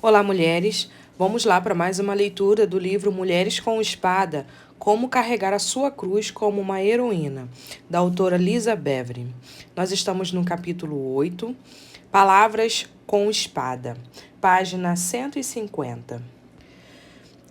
Olá, mulheres! Vamos lá para mais uma leitura do livro Mulheres com Espada, Como Carregar a Sua Cruz como uma Heroína, da autora Lisa Bevere. Nós estamos no capítulo 8, Palavras com Espada, página 150.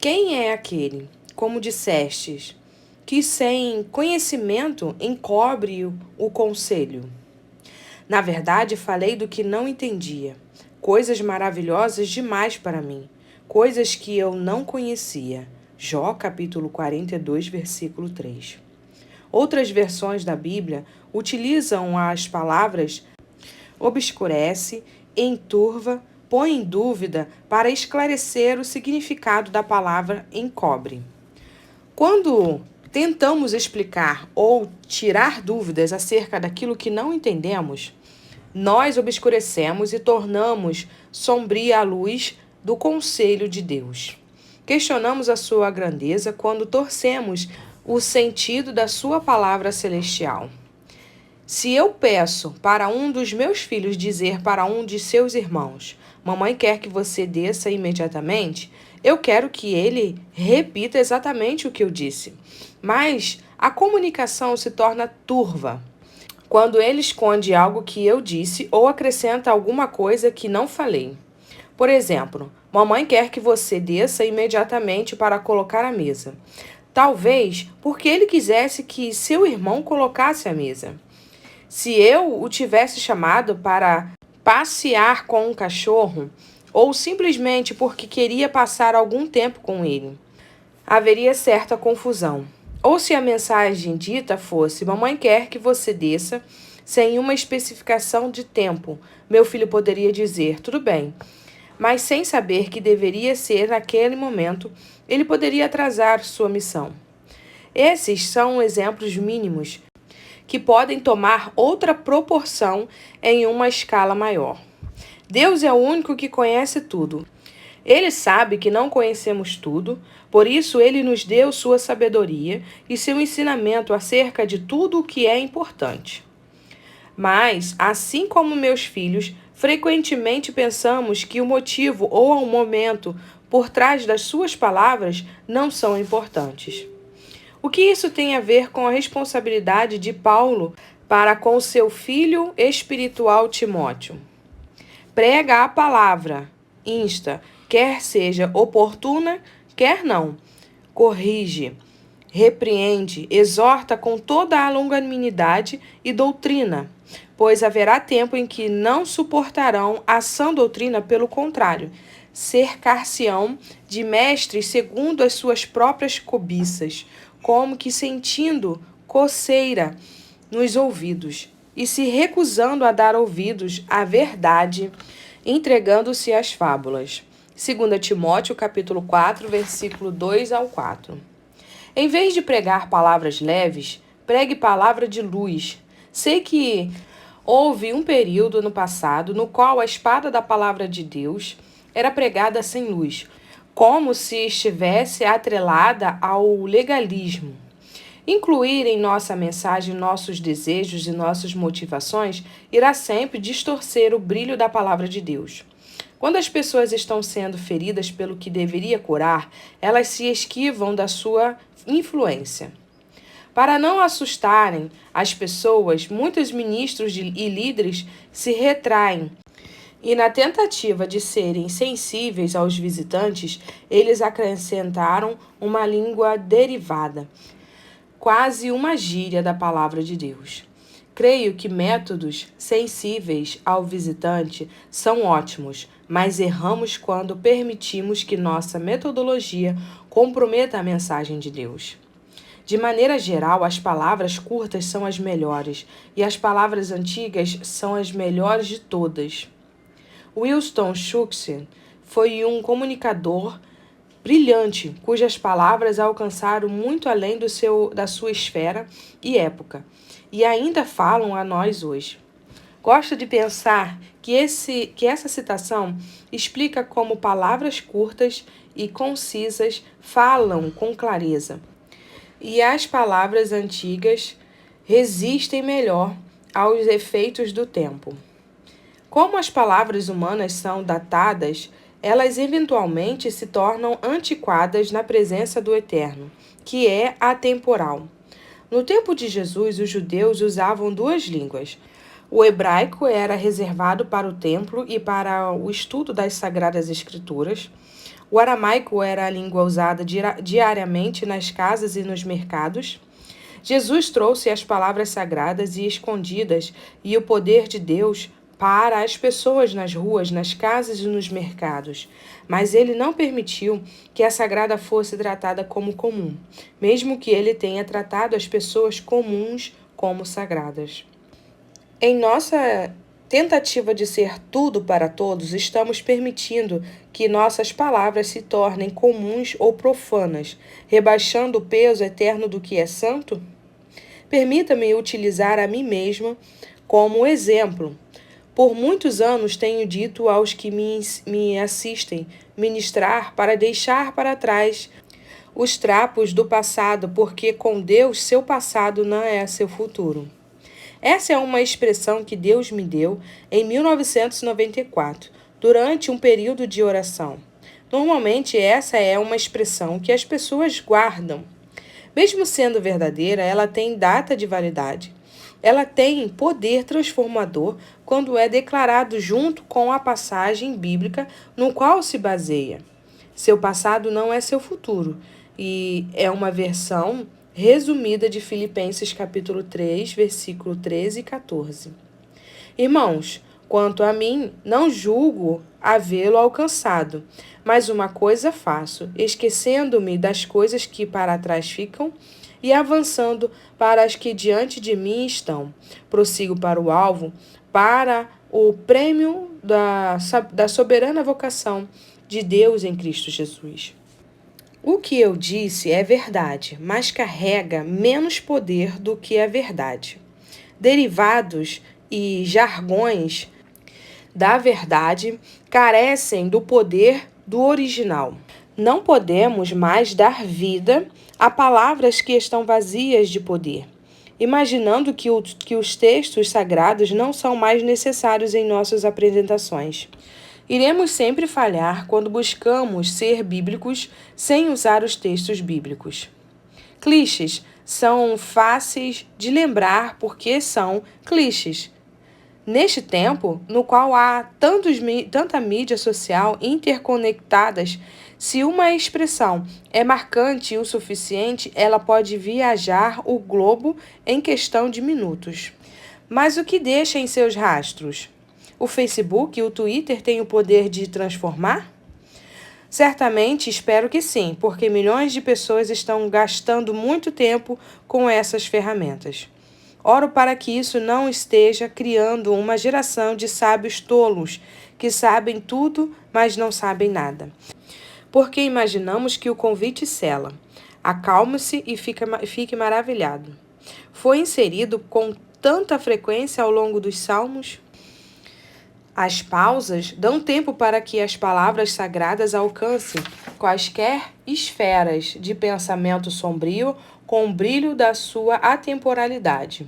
Quem é aquele, como dissestes, que sem conhecimento encobre o conselho? Na verdade, falei do que não entendia. Coisas maravilhosas demais para mim. Coisas que eu não conhecia. Jó, capítulo 42, versículo 3. Outras versões da Bíblia utilizam as palavras obscurece, enturva, põe em dúvida para esclarecer o significado da palavra encobre. Quando tentamos explicar ou tirar dúvidas acerca daquilo que não entendemos, nós obscurecemos e tornamos sombria a luz do conselho de Deus. Questionamos a sua grandeza quando torcemos o sentido da sua palavra celestial. Se eu peço para um dos meus filhos dizer para um de seus irmãos, mamãe quer que você desça imediatamente, eu quero que ele repita exatamente o que eu disse. Mas a comunicação se torna turva quando ele esconde algo que eu disse ou acrescenta alguma coisa que não falei. Por exemplo, mamãe quer que você desça imediatamente para colocar a mesa. Talvez porque ele quisesse que seu irmão colocasse a mesa. Se eu o tivesse chamado para passear com um cachorro, ou simplesmente porque queria passar algum tempo com ele, haveria certa confusão. Ou se a mensagem dita fosse: mamãe quer que você desça, sem uma especificação de tempo, meu filho poderia dizer: tudo bem. Mas sem saber que deveria ser naquele momento, ele poderia atrasar sua missão. Esses são exemplos mínimos que podem tomar outra proporção em uma escala maior. Deus é o único que conhece tudo. Ele sabe que não conhecemos tudo, por isso ele nos deu sua sabedoria e seu ensinamento acerca de tudo o que é importante. Mas, assim como meus filhos, frequentemente pensamos que o motivo ou o momento por trás das suas palavras não são importantes. O que isso tem a ver com a responsabilidade de Paulo para com seu filho espiritual Timóteo? Prega a palavra, insta, quer seja oportuna, quer não. Corrige, repreende, exorta com toda a longanimidade e doutrina, pois haverá tempo em que não suportarão a sã doutrina, pelo contrário, cercar-se-ão de mestres segundo as suas próprias cobiças, como que sentindo coceira nos ouvidos, e se recusando a dar ouvidos à verdade, entregando-se às fábulas. 2 Timóteo, capítulo 4, versículo 2 ao 4. Em vez de pregar palavras leves, pregue palavra de luz. Sei que houve um período no passado no qual a espada da palavra de Deus era pregada sem luz, como se estivesse atrelada ao legalismo. Incluir em nossa mensagem nossos desejos e nossas motivações irá sempre distorcer o brilho da palavra de Deus. Quando as pessoas estão sendo feridas pelo que deveria curar, elas se esquivam da sua influência. Para não assustarem as pessoas, muitos ministros e líderes se retraem. E na tentativa de serem sensíveis aos visitantes, eles acrescentaram uma língua derivada, quase uma gíria da palavra de Deus. Creio que métodos sensíveis ao visitante são ótimos, mas erramos quando permitimos que nossa metodologia comprometa a mensagem de Deus. De maneira geral, as palavras curtas são as melhores, e as palavras antigas são as melhores de todas. Winston Churchill foi um comunicador brilhante, cujas palavras alcançaram muito além da sua esfera e época, e ainda falam a nós hoje. Gosto de pensar que essa citação explica como palavras curtas e concisas falam com clareza, e as palavras antigas resistem melhor aos efeitos do tempo. Como as palavras humanas são datadas, elas eventualmente se tornam antiquadas na presença do Eterno, que é atemporal. No tempo de Jesus, os judeus usavam duas línguas. O hebraico era reservado para o templo e para o estudo das Sagradas Escrituras. O aramaico era a língua usada diariamente nas casas e nos mercados. Jesus trouxe as palavras sagradas e escondidas e o poder de Deus para as pessoas nas ruas, nas casas e nos mercados. Mas ele não permitiu que a sagrada fosse tratada como comum, mesmo que ele tenha tratado as pessoas comuns como sagradas. Em nossa tentativa de ser tudo para todos, estamos permitindo que nossas palavras se tornem comuns ou profanas, rebaixando o peso eterno do que é santo? Permita-me utilizar a mim mesma como exemplo. Por muitos anos tenho dito aos que me assistem ministrar para deixar para trás os trapos do passado, porque com Deus seu passado não é seu futuro. Essa é uma expressão que Deus me deu em 1994, durante um período de oração. Normalmente essa é uma expressão que as pessoas guardam. Mesmo sendo verdadeira, ela tem data de validade. Ela tem poder transformador quando é declarado junto com a passagem bíblica no qual se baseia. Seu passado não é seu futuro, e é uma versão resumida de Filipenses capítulo 3, versículo 13 e 14. Irmãos, quanto a mim, não julgo havê-lo alcançado, mas uma coisa faço, esquecendo-me das coisas que para trás ficam e avançando para as que diante de mim estão. Prossigo para o alvo, para o prêmio da soberana vocação de Deus em Cristo Jesus. O que eu disse é verdade, mas carrega menos poder do que a verdade. Derivados e jargões da verdade carecem do poder do original. Não podemos mais dar vida a palavras que estão vazias de poder, imaginando que os textos sagrados não são mais necessários em nossas apresentações. Iremos sempre falhar quando buscamos ser bíblicos sem usar os textos bíblicos. Clichês são fáceis de lembrar porque são clichês. Neste tempo, no qual há tanta mídia social interconectadas, se uma expressão é marcante o suficiente, ela pode viajar o globo em questão de minutos. Mas o que deixa em seus rastros? O Facebook e o Twitter têm o poder de transformar? Certamente espero que sim, porque milhões de pessoas estão gastando muito tempo com essas ferramentas. Oro para que isso não esteja criando uma geração de sábios tolos que sabem tudo, mas não sabem nada. Porque imaginamos que o convite sela. Acalme-se e fique maravilhado. Foi inserido com tanta frequência ao longo dos salmos? As pausas dão tempo para que as palavras sagradas alcancem quaisquer esferas de pensamento sombrio com o brilho da sua atemporalidade.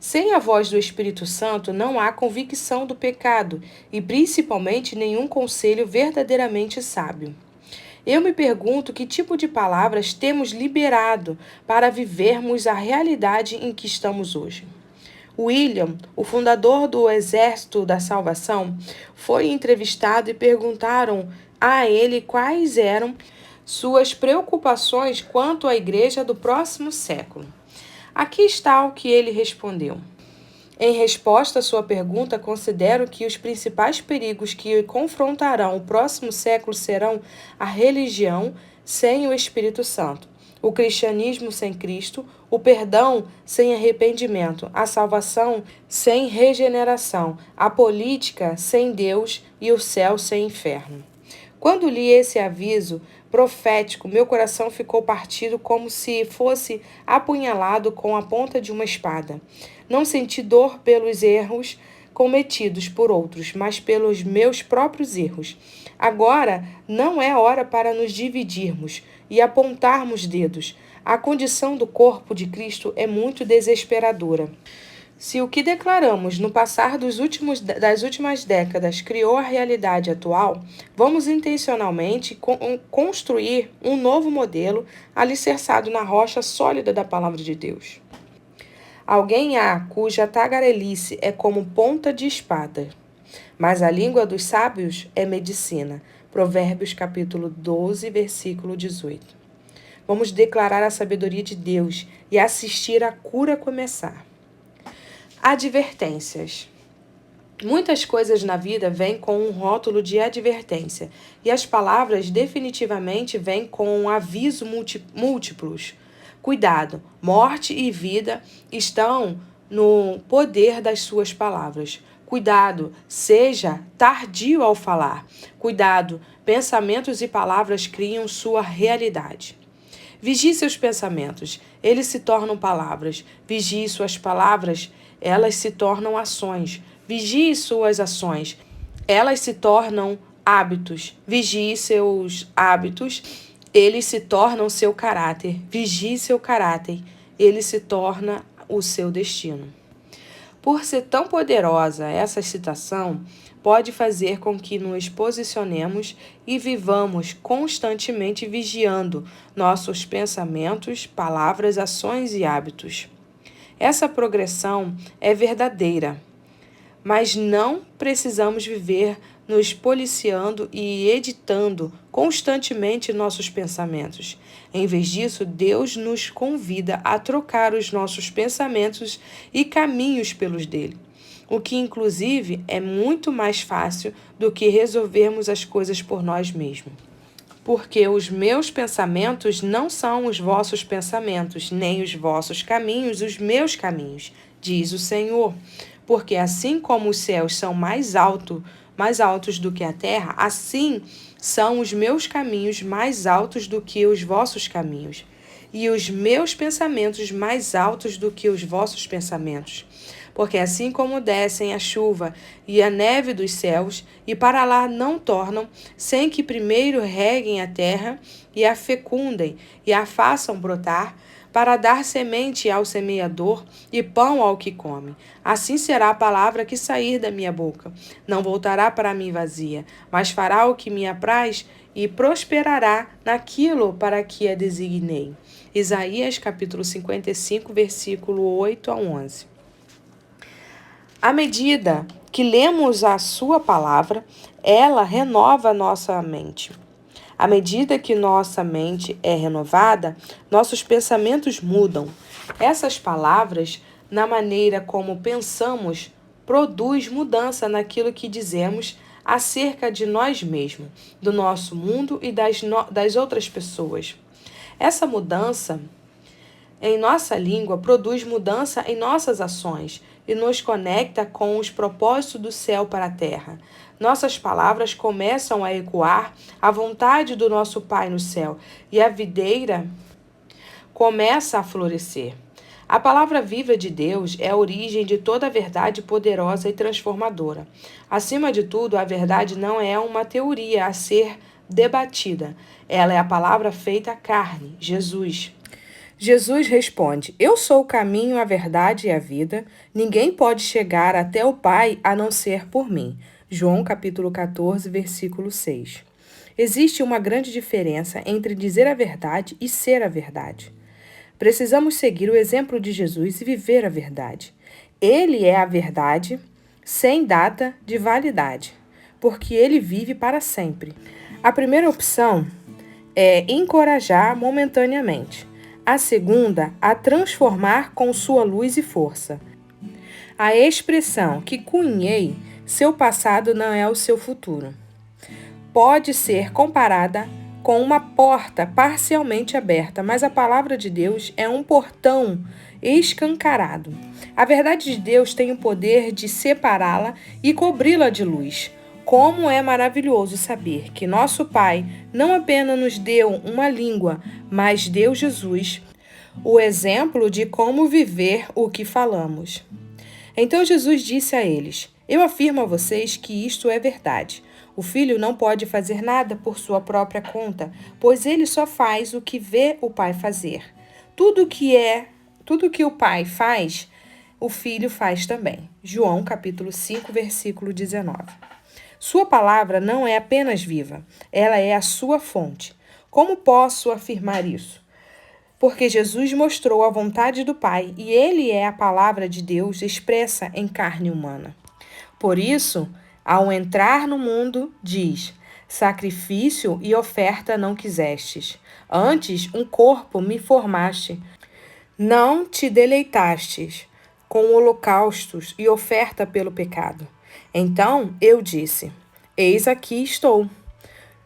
Sem a voz do Espírito Santo não há convicção do pecado e principalmente nenhum conselho verdadeiramente sábio. Eu me pergunto que tipo de palavras temos liberado para vivermos a realidade em que estamos hoje. William, o fundador do Exército da Salvação, foi entrevistado e perguntaram a ele quais eram suas preocupações quanto à igreja do próximo século. Aqui está o que ele respondeu. Em resposta à sua pergunta, considero que os principais perigos que confrontarão o próximo século serão a religião sem o Espírito Santo, o cristianismo sem Cristo, o perdão sem arrependimento, a salvação sem regeneração, a política sem Deus e o céu sem inferno. Quando li esse aviso profético, meu coração ficou partido como se fosse apunhalado com a ponta de uma espada. Não senti dor pelos erros cometidos por outros, mas pelos meus próprios erros. Agora não é hora para nos dividirmos e apontarmos dedos. A condição do corpo de Cristo é muito desesperadora. Se o que declaramos no passar das últimas décadas criou a realidade atual, vamos intencionalmente construir um novo modelo alicerçado na rocha sólida da Palavra de Deus. Alguém há cuja tagarelice é como ponta de espada, mas a língua dos sábios é medicina. Provérbios capítulo 12, versículo 18. Vamos declarar a sabedoria de Deus e assistir a cura começar. Advertências. Muitas coisas na vida vêm com um rótulo de advertência, e as palavras definitivamente vêm com um aviso múltiplos. Cuidado, morte e vida estão no poder das suas palavras. Cuidado, seja tardio ao falar. Cuidado, pensamentos e palavras criam sua realidade. Vigie seus pensamentos, eles se tornam palavras. Vigie suas palavras, elas se tornam ações. Vigie suas ações, elas se tornam hábitos. Vigie seus hábitos, eles se tornam seu caráter. Vigie seu caráter, ele se torna o seu destino. Por ser tão poderosa, essa citação pode fazer com que nos posicionemos e vivamos constantemente vigiando nossos pensamentos, palavras, ações e hábitos. Essa progressão é verdadeira, mas não precisamos viver nos policiando e editando constantemente nossos pensamentos. Em vez disso, Deus nos convida a trocar os nossos pensamentos e caminhos pelos dele, o que inclusive é muito mais fácil do que resolvermos as coisas por nós mesmos. Porque os meus pensamentos não são os vossos pensamentos, nem os vossos caminhos os meus caminhos, diz o Senhor. Porque assim como os céus são mais altos do que a terra, assim são os meus caminhos mais altos do que os vossos caminhos, e os meus pensamentos mais altos do que os vossos pensamentos. Porque assim como descem a chuva e a neve dos céus, e para lá não tornam, sem que primeiro reguem a terra, e a fecundem, e a façam brotar, para dar semente ao semeador e pão ao que come. Assim será a palavra que sair da minha boca. Não voltará para mim vazia, mas fará o que me apraz e prosperará naquilo para que a designei. Isaías capítulo 55, versículo 8 a 11. À medida que lemos a sua palavra, ela renova nossa mente. À medida que nossa mente é renovada, nossos pensamentos mudam. Essas palavras, na maneira como pensamos, produz mudança naquilo que dizemos acerca de nós mesmos, do nosso mundo e das outras pessoas. Essa mudança em nossa língua produz mudança em nossas ações e nos conecta com os propósitos do céu para a terra. Nossas palavras começam a ecoar a vontade do nosso Pai no céu e a videira começa a florescer. A palavra viva de Deus é a origem de toda a verdade poderosa e transformadora. Acima de tudo, a verdade não é uma teoria a ser debatida. Ela é a palavra feita carne, Jesus. Jesus responde: Eu sou o caminho, a verdade e a vida. Ninguém pode chegar até o Pai a não ser por mim. João capítulo 14, versículo 6. Existe uma grande diferença entre dizer a verdade e ser a verdade. Precisamos seguir o exemplo de Jesus e viver a verdade. Ele é a verdade sem data de validade, porque ele vive para sempre. A primeira opção é encorajar momentaneamente. A segunda, a transformar com sua luz e força. A expressão que cunhei, seu passado não é o seu futuro, pode ser comparada com uma porta parcialmente aberta, mas a palavra de Deus é um portão escancarado. A verdade de Deus tem o poder de separá-la e cobri-la de luz. Como é maravilhoso saber que nosso Pai não apenas nos deu uma língua, mas deu Jesus, o exemplo de como viver o que falamos. Então Jesus disse a eles: Eu afirmo a vocês que isto é verdade. O filho não pode fazer nada por sua própria conta, pois ele só faz o que vê o Pai fazer. Tudo que o Pai faz o Filho faz também. João capítulo 5, versículo 19. Sua palavra não é apenas viva, ela é a sua fonte. Como posso afirmar isso? Porque Jesus mostrou a vontade do Pai e ele é a palavra de Deus expressa em carne humana. Por isso, ao entrar no mundo, diz: sacrifício e oferta não quisestes, antes um corpo me formaste. Não te deleitastes com holocaustos e oferta pelo pecado. Então eu disse: eis aqui estou.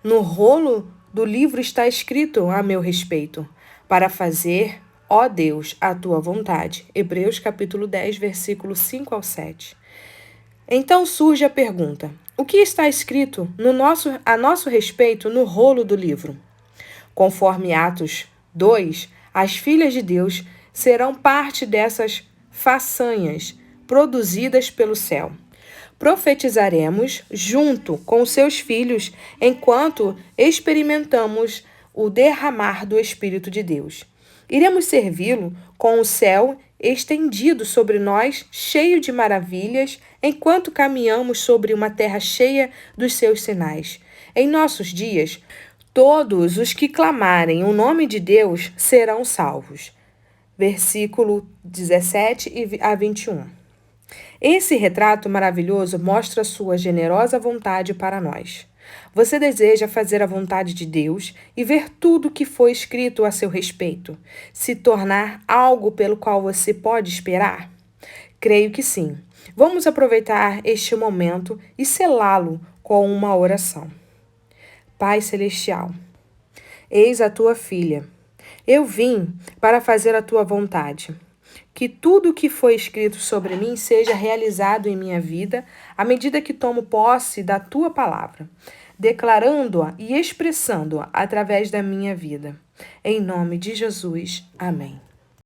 No rolo do livro está escrito a meu respeito, para fazer, ó Deus, a tua vontade. Hebreus capítulo 10, versículo 5 ao 7. Então surge a pergunta: o que está escrito a nosso respeito no rolo do livro? Conforme Atos 2, as filhas de Deus serão parte dessas façanhas produzidas pelo céu. Profetizaremos junto com seus filhos enquanto experimentamos o derramar do Espírito de Deus. Iremos servi-lo com o céu estendido sobre nós, cheio de maravilhas, enquanto caminhamos sobre uma terra cheia dos seus sinais. Em nossos dias, todos os que clamarem o nome de Deus serão salvos. Versículo 17 a 21. Esse retrato maravilhoso mostra sua generosa vontade para nós. Você deseja fazer a vontade de Deus e ver tudo o que foi escrito a seu respeito, se tornar algo pelo qual você pode esperar? Creio que sim. Vamos aproveitar este momento e selá-lo com uma oração. Pai Celestial, eis a tua filha. Eu vim para fazer a tua vontade. Que tudo o que foi escrito sobre mim seja realizado em minha vida à medida que tomo posse da tua palavra, declarando-a e expressando-a através da minha vida. Em nome de Jesus. Amém.